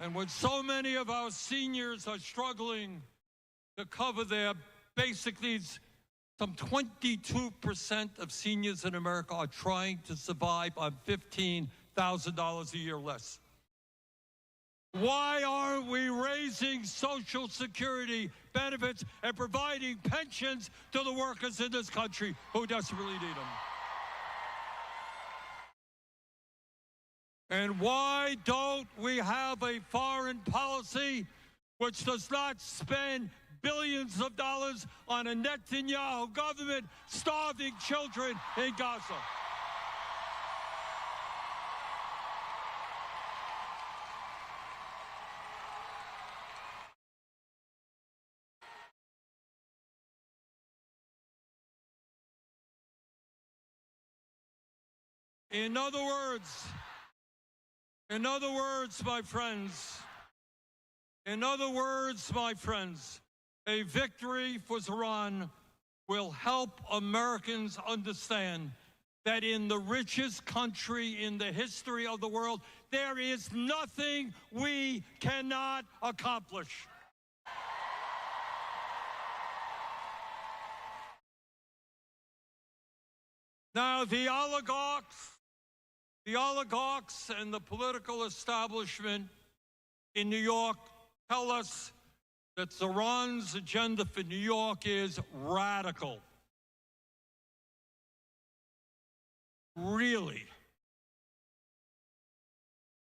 And when so many of our seniors are struggling to cover their basic needs, some 22% of seniors in America are trying to survive on $15,000 a year less. Why aren't we raising Social Security benefits and providing pensions to the workers in this country who desperately need them? And why don't we have a foreign policy which does not spend billions of dollars on a Netanyahu government starving children in Gaza? In other words, my friends, a victory for Iran will help Americans understand that in the richest country in the history of the world, there is nothing we cannot accomplish. Now, the oligarchs and the political establishment in New York tell us that Iran's agenda for New York is radical. Really?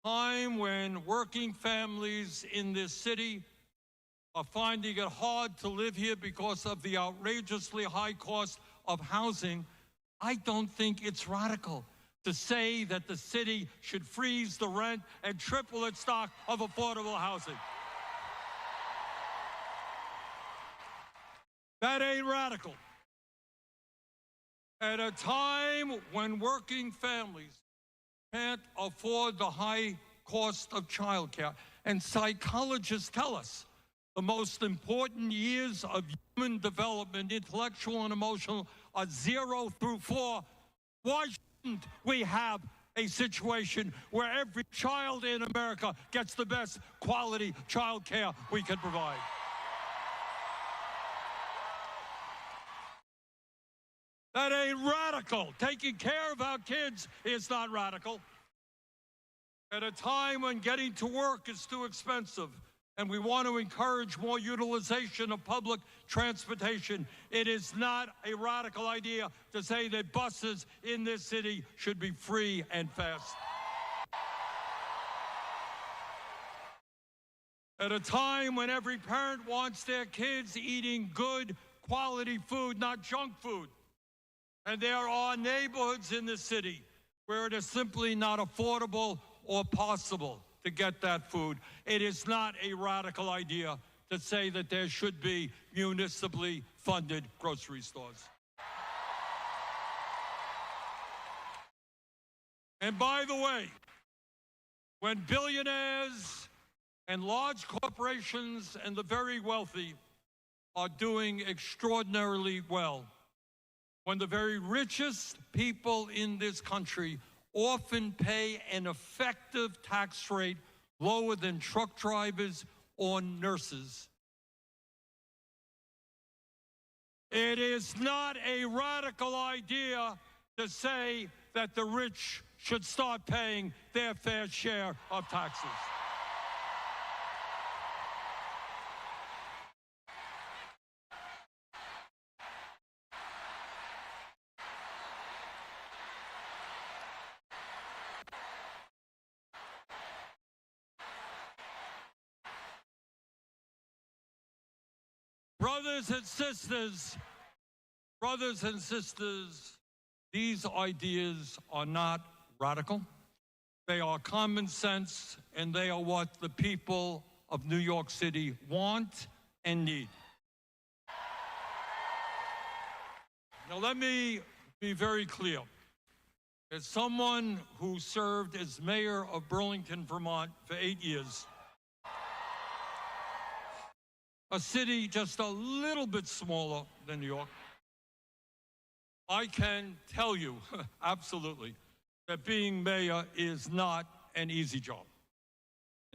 Time when working families in this city are finding it hard to live here because of the outrageously high cost of housing, I don't think it's radical to say that the city should freeze the rent and triple its stock of affordable housing. That ain't radical. At a time when working families can't afford the high cost of childcare, and psychologists tell us the most important years of human development, intellectual and emotional, are 0 through 4, why shouldn't we have a situation where every child in America gets the best quality child care we can provide? That ain't radical. Taking care of our kids is not radical. At a time when getting to work is too expensive and we want to encourage more utilization of public transportation, it is not a radical idea to say that buses in this city should be free and fast. At a time when every parent wants their kids eating good quality food, not junk food, and there are neighborhoods in this city where it is simply not affordable or possible to get that food, it is not a radical idea to say that there should be municipally funded grocery stores. And by the way, when billionaires and large corporations and the very wealthy are doing extraordinarily well, when the very richest people in this country often pay an effective tax rate lower than truck drivers or nurses, it is not a radical idea to say that the rich should start paying their fair share of taxes. Brothers and sisters, these ideas are not radical. They are common sense, and they are what the people of New York City want and need. Now, let me be very clear. As someone who served as mayor of Burlington, Vermont for 8 years, a city just a little bit smaller than New York, I can tell you absolutely that being mayor is not an easy job.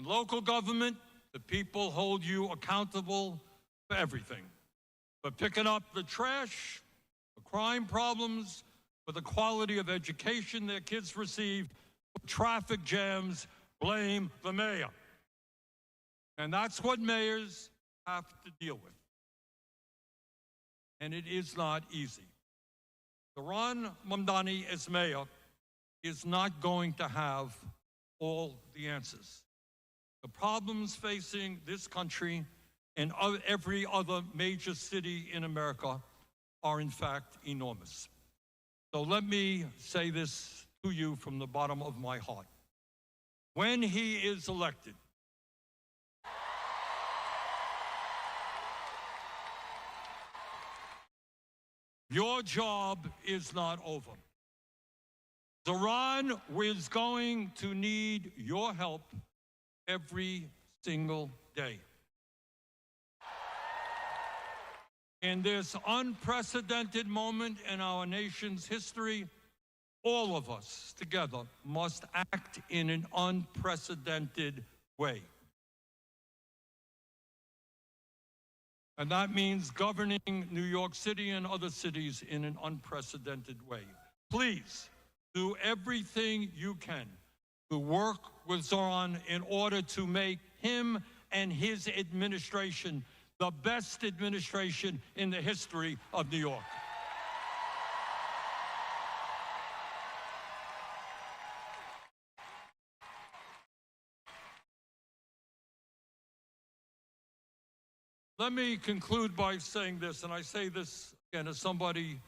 In local government, the people hold you accountable for everything. For picking up the trash, for crime problems, for the quality of education their kids receive, for traffic jams, blame the mayor. And that's what mayors have to deal with. And it is not easy. Zohran Mamdani, as mayor, is not going to have all the answers. The problems facing this country and every other major city in America are in fact enormous. So let me say this to you from the bottom of my heart. When he is elected, your job is not over. Zohran is going to need your help every single day. In this unprecedented moment in our nation's history, all of us together must act in an unprecedented way. And that means governing New York City and other cities in an unprecedented way. Please do everything you can to work with Zohran in order to make him and his administration the best administration in the history of New York. Let me conclude by saying this, and I say this again as somebody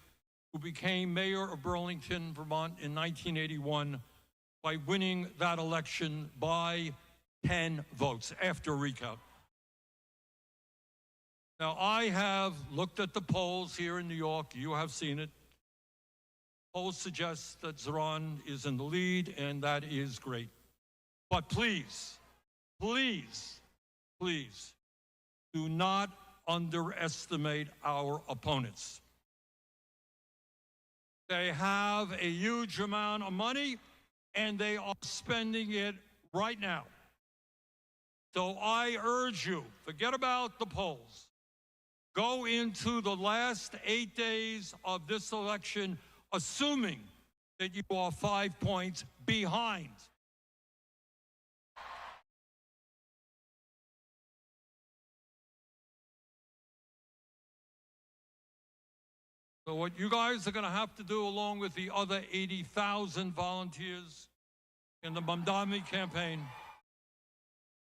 who became mayor of Burlington, Vermont in 1981 by winning that election by 10 votes after a recount. Now, I have looked at the polls here in New York. You have seen it. Polls suggest that Zohran is in the lead, and that is great. But please, please, please, do not underestimate our opponents. They have a huge amount of money, and they are spending it right now. So I urge you, forget about the polls. Go into the last 8 days of this election assuming that you are 5 points behind. So what you guys are going to have to do, along with the other 80,000 volunteers in the Mamdani campaign,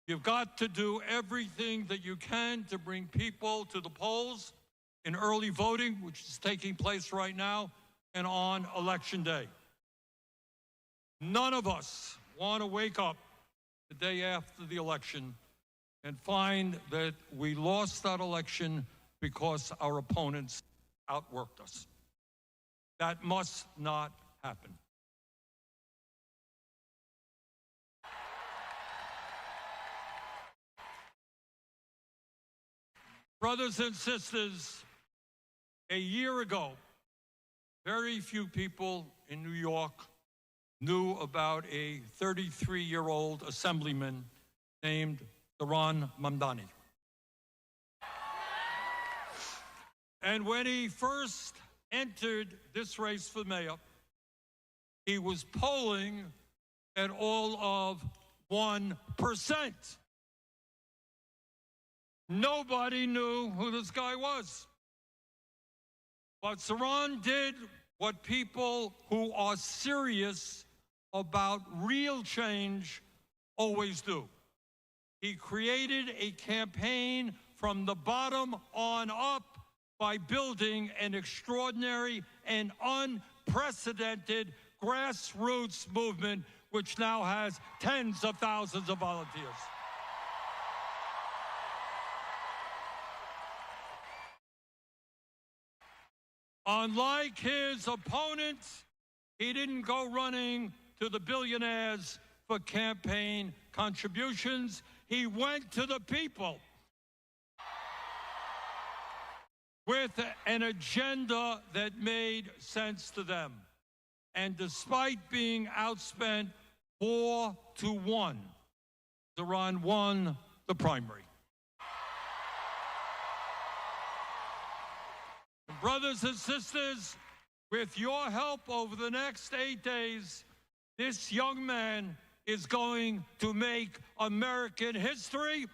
you've got to do everything that you can to bring people to the polls in early voting, which is taking place right now, and on Election Day. None of us want to wake up the day after the election and find that we lost that election because our opponents outworked us. That must not happen. Brothers and sisters, a year ago, very few people in New York knew about a 33-year-old assemblyman named Zohran Mamdani. And when he first entered this race for mayor, he was polling at all of 1%. Nobody knew who this guy was. But Zohran did what people who are serious about real change always do. He created a campaign from the bottom on up by building an extraordinary and unprecedented grassroots movement, which now has tens of thousands of volunteers. Unlike his opponents, he didn't go running to the billionaires for campaign contributions. He went to the people with an agenda that made sense to them. And despite being outspent 4-1, Iran won the primary. Brothers and sisters, with your help over the next 8 days, this young man is going to make American history.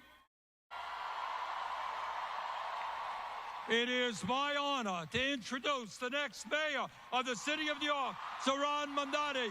It is my honor to introduce the next mayor of the city of New York, Zohran Mamdani.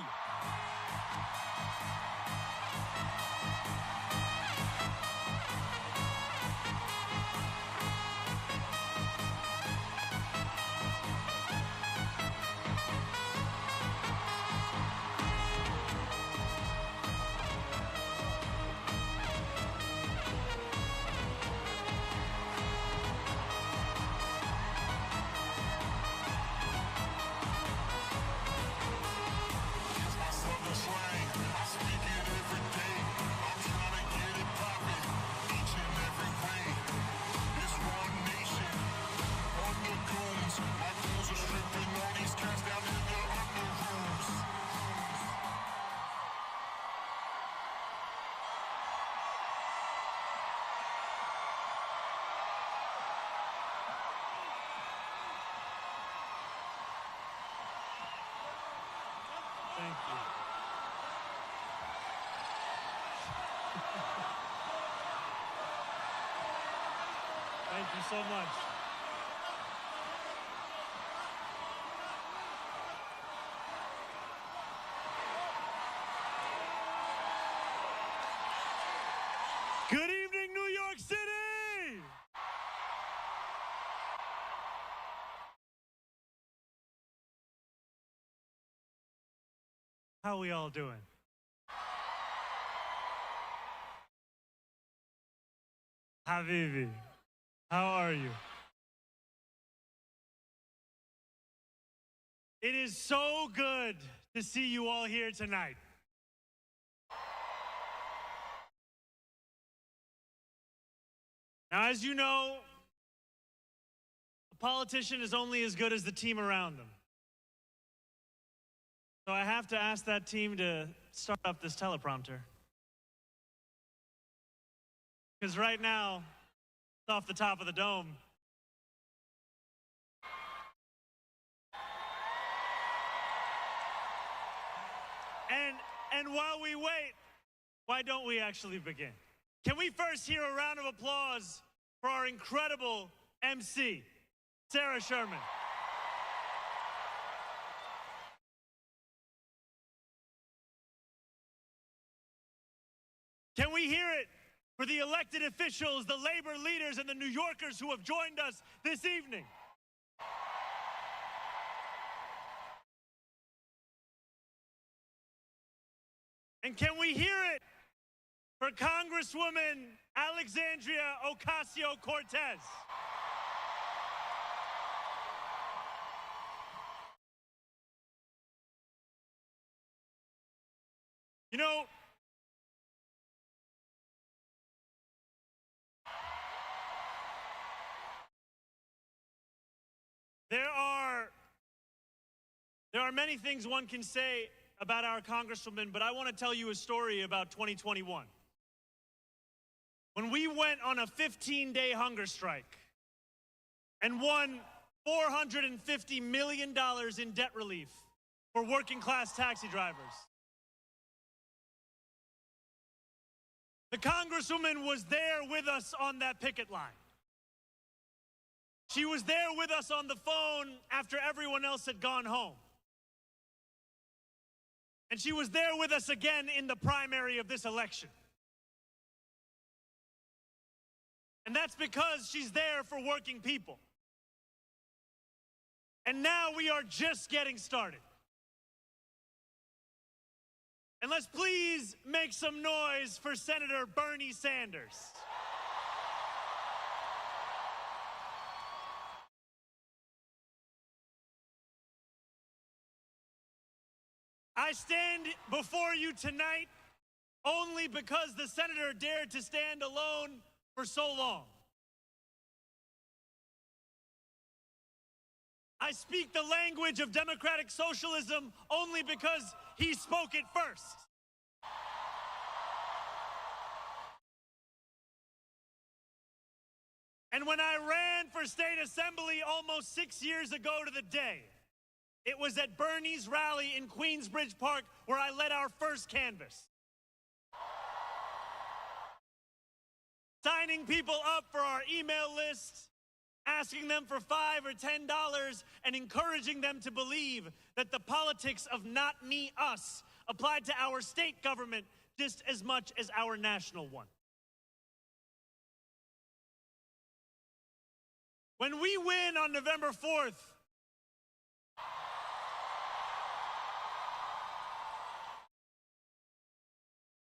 Thank you. Thank you so much. Good evening, New York City! How we all doing? Habibi, how are you? It is so good to see you all here tonight. Now, as you know, a politician is only as good as the team around them. So I have to ask that team to start up this teleprompter. Because right now, it's off the top of the dome. And while we wait, why don't we actually begin? Can we first hear a round of applause for our incredible MC, Sarah Sherman? Can we hear it for the elected officials, the labor leaders, and the New Yorkers who have joined us this evening? And can we hear it for Congresswoman Alexandria Ocasio-Cortez? You know, there are many things one can say about our Congresswoman, but I want to tell you a story about 2021. When we went on a 15-day hunger strike and won $450 million in debt relief for working-class taxi drivers. The Congresswoman was there with us on that picket line. She was there with us on the phone after everyone else had gone home. And she was there with us again in the primary of this election. And that's because she's there for working people. And now we are just getting started. And let's please make some noise for Senator Bernie Sanders. I stand before you tonight only because the senator dared to stand alone for so long. I speak the language of democratic socialism only because he spoke it first. And when I ran for state assembly almost 6 years ago to the day, it was at Bernie's rally in Queensbridge Park where I led our first canvass. Signing people up for our email list, asking them for $5 or $10, and encouraging them to believe that the politics of not me, us applied to our state government just as much as our national one. When we win on November 4th,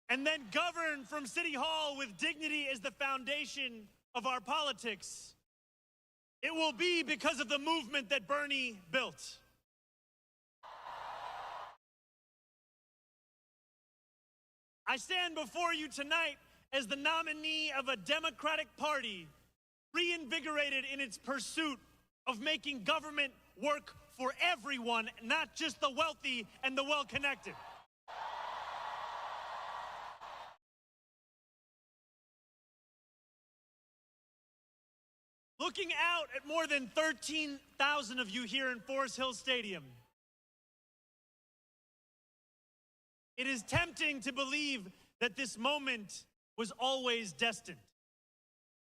and then govern from City Hall with dignity as the foundation of our politics, it will be because of the movement that Bernie built. I stand before you tonight as the nominee of a Democratic Party reinvigorated in its pursuit of making government work for everyone, not just the wealthy and the well-connected. Looking out at more than 13,000 of you here in Forest Hill Stadium, it is tempting to believe that this moment was always destined.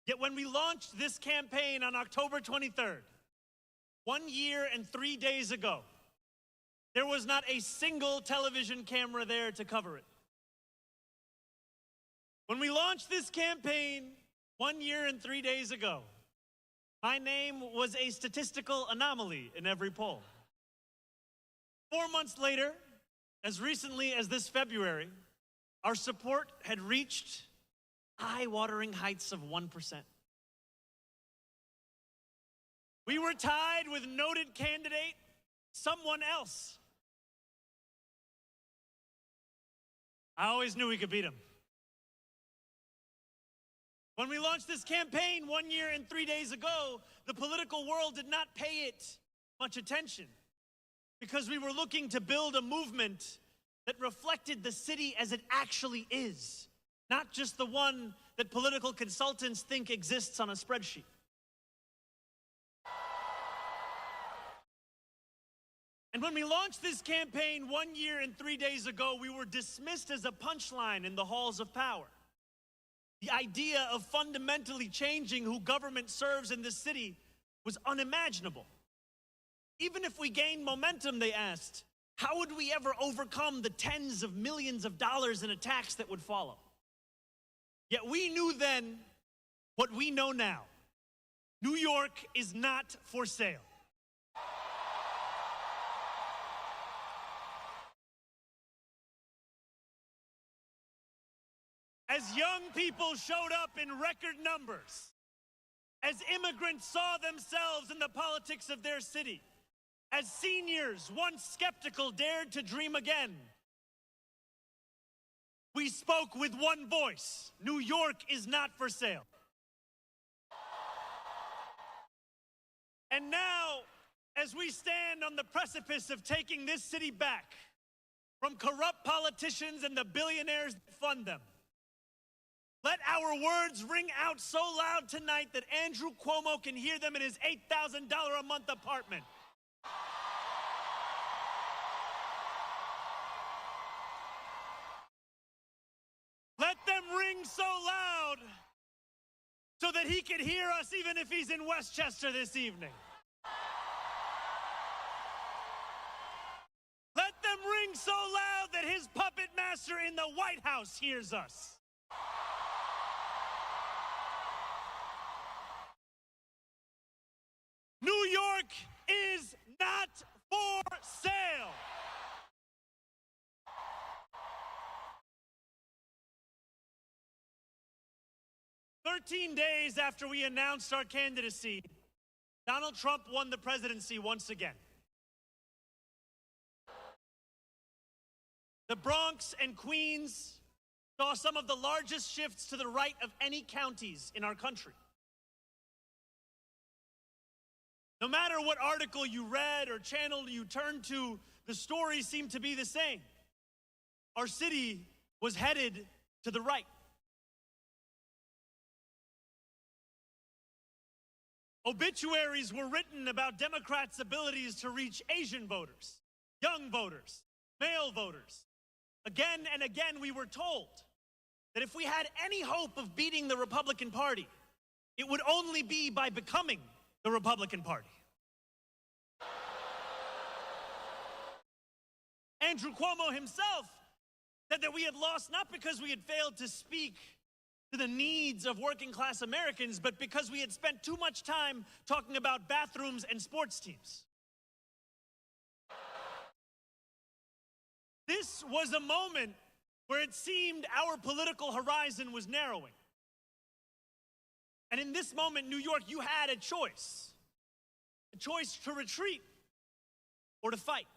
Yet when we launched this campaign on October 23rd, 1 year and 3 days ago, there was not a single television camera there to cover it. When we launched this campaign 1 year and 3 days ago, my name was a statistical anomaly in every poll. 4 months later, as recently as this February, our support had reached eye-watering heights of 1%. We were tied with noted candidate, someone else. I always knew we could beat him. When we launched this campaign 1 year and 3 days ago, the political world did not pay it much attention because we were looking to build a movement that reflected the city as it actually is, not just the one that political consultants think exists on a spreadsheet. And when we launched this campaign 1 year and 3 days ago, we were dismissed as a punchline in the halls of power. The idea of fundamentally changing who government serves in this city was unimaginable. Even if we gained momentum, they asked, how would we ever overcome the tens of millions of dollars in attacks that would follow? Yet we knew then what we know now. New York is not for sale. As young people showed up in record numbers, as immigrants saw themselves in the politics of their city, as seniors, once skeptical, dared to dream again, we spoke with one voice. New York is not for sale. And now, as we stand on the precipice of taking this city back from corrupt politicians and the billionaires that fund them, let our words ring out so loud tonight that Andrew Cuomo can hear them in his $8,000 a month apartment. Let them ring so loud so that he can hear us even if he's in Westchester this evening. Let them ring so loud that his puppet master in the White House hears us. New York is not for sale. "13 days after we announced our candidacy, Donald Trump won the presidency once again. The Bronx and Queens saw some of the largest shifts to the right of any counties in our country. No matter what article you read or channel you turned to, the stories seemed to be the same. Our city was headed to the right. Obituaries were written about Democrats' abilities to reach Asian voters, young voters, male voters. Again and again, we were told that if we had any hope of beating the Republican Party, it would only be by becoming the Republican Party. Andrew Cuomo himself said that we had lost not because we had failed to speak to the needs of working class Americans, but because we had spent too much time talking about bathrooms and sports teams. This was a moment where it seemed our political horizon was narrowing. And in this moment, New York, you had a choice to retreat or to fight.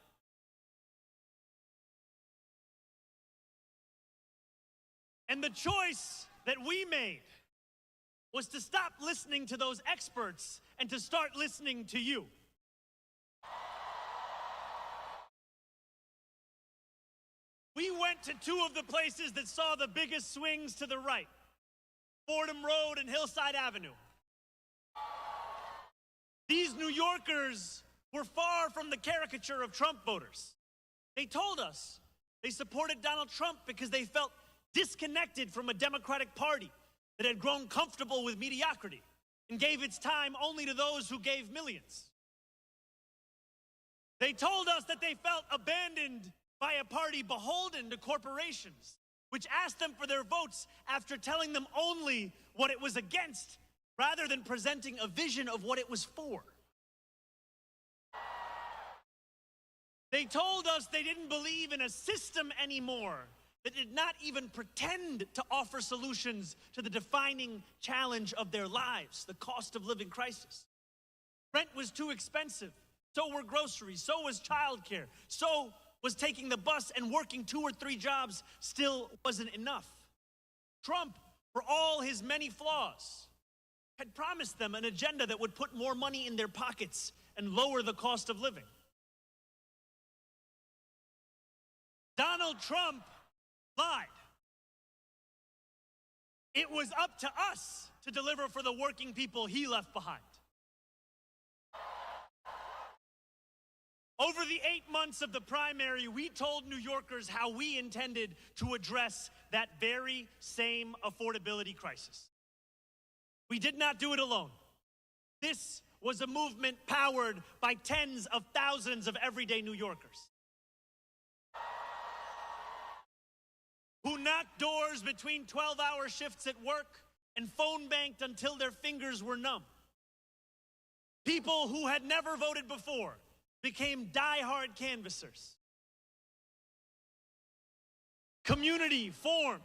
And the choice that we made was to stop listening to those experts and to start listening to you. We went to two of the places that saw the biggest swings to the right, Fordham Road and Hillside Avenue. These New Yorkers were far from the caricature of Trump voters. They told us they supported Donald Trump because they felt disconnected from a Democratic Party that had grown comfortable with mediocrity and gave its time only to those who gave millions. They told us that they felt abandoned by a party beholden to corporations, which asked them for their votes after telling them only what it was against, rather than presenting a vision of what it was for. They told us they didn't believe in a system anymore that did not even pretend to offer solutions to the defining challenge of their lives, the cost of living crisis. Rent was too expensive, so were groceries, so was childcare, so was taking the bus, and working 2 or 3 jobs still wasn't enough. Trump, for all his many flaws, had promised them an agenda that would put more money in their pockets and lower the cost of living. Donald Trump lied. It was up to us to deliver for the working people he left behind. Over the 8 months of the primary, we told New Yorkers how we intended to address that very same affordability crisis. We did not do it alone. This was a movement powered by tens of thousands of everyday New Yorkers who knocked doors between 12-hour shifts at work and phone banked until their fingers were numb. People who had never voted before became die-hard canvassers. Community formed.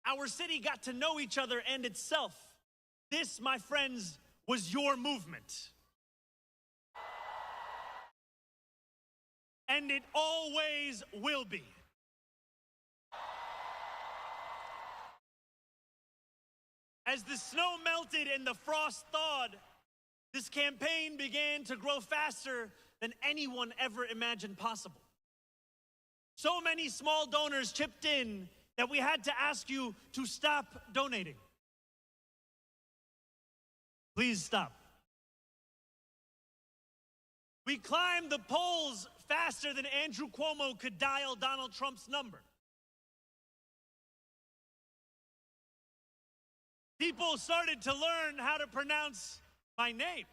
Our city got to know each other and itself. This, my friends, was your movement. And it always will be. As the snow melted and the frost thawed, this campaign began to grow faster than anyone ever imagined possible. So many small donors chipped in that we had to ask you to stop donating. Please stop. We climbed the polls faster than Andrew Cuomo could dial Donald Trump's number. People started to learn how to pronounce my name.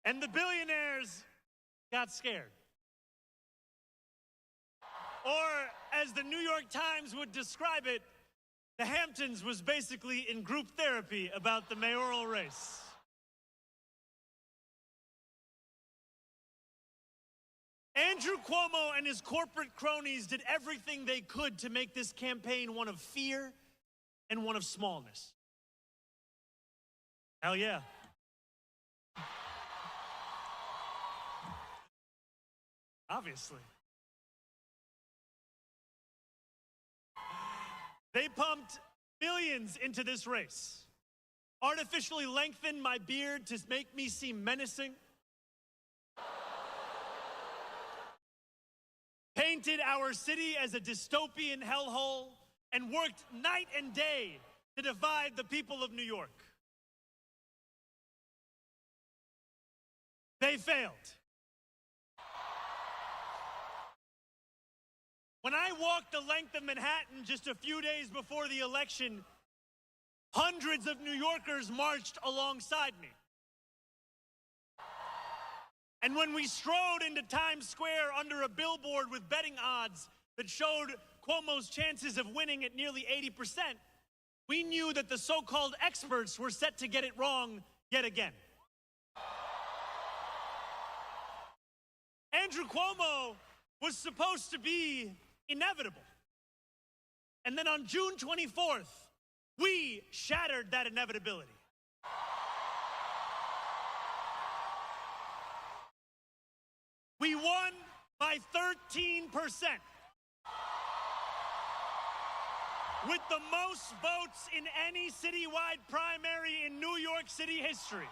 And the billionaires got scared. Or, as the New York Times would describe it, the Hamptons was basically in group therapy about the mayoral race. Andrew Cuomo and his corporate cronies did everything they could to make this campaign one of fear and one of smallness. Hell yeah. Obviously. They pumped millions into this race, artificially lengthened my beard to make me seem menacing, painted our city as a dystopian hellhole, and worked night and day to divide the people of New York. They failed. When I walked the length of Manhattan just a few days before the election, hundreds of New Yorkers marched alongside me. And when we strode into Times Square under a billboard with betting odds that showed Cuomo's chances of winning at nearly 80%, we knew that the so-called experts were set to get it wrong yet again. Andrew Cuomo was supposed to be inevitable. And then on June 24th, we shattered that inevitability. We won by 13%, with the most votes in any citywide primary in New York City history.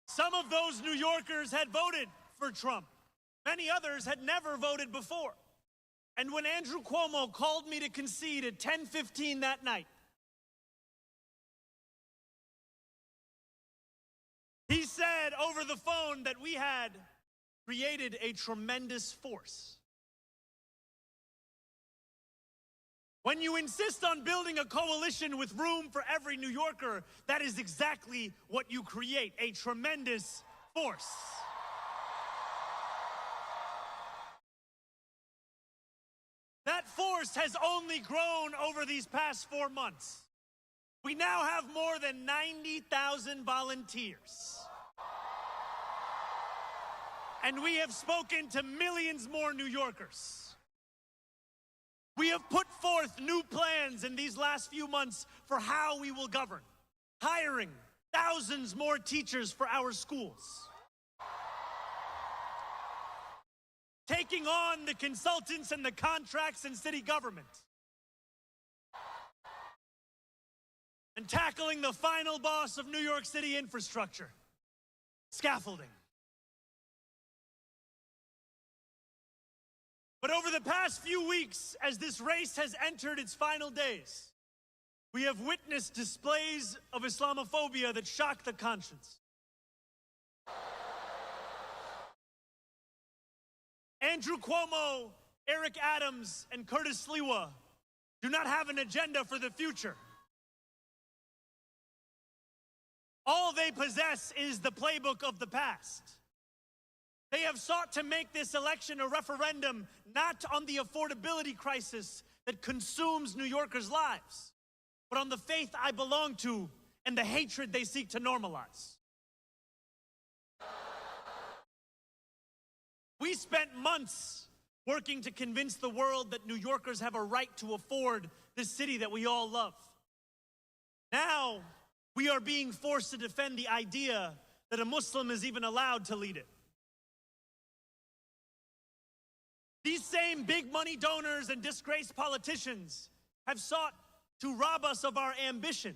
Some of those New Yorkers had voted for Trump. Many others had never voted before. And when Andrew Cuomo called me to concede at 10:15 that night, he said over the phone that we had created a tremendous force. When you insist on building a coalition with room for every New Yorker, that is exactly what you create, a tremendous force. That force has only grown over these past 4 months. We now have more than 90,000 volunteers. And we have spoken to millions more New Yorkers. We have put forth new plans in these last few months for how we will govern, hiring thousands more teachers for our schools, taking on the consultants and the contracts in city government, and tackling the final boss of New York City infrastructure, scaffolding. But over the past few weeks, as this race has entered its final days, we have witnessed displays of Islamophobia that shock the conscience. Andrew Cuomo, Eric Adams, and Curtis Sliwa do not have an agenda for the future. All they possess is the playbook of the past. They have sought to make this election a referendum not on the affordability crisis that consumes New Yorkers' lives, but on the faith I belong to and the hatred they seek to normalize. We spent months working to convince the world that New Yorkers have a right to afford this city that we all love. Now, we are being forced to defend the idea that a Muslim is even allowed to lead it. These same big money donors and disgraced politicians have sought to rob us of our ambition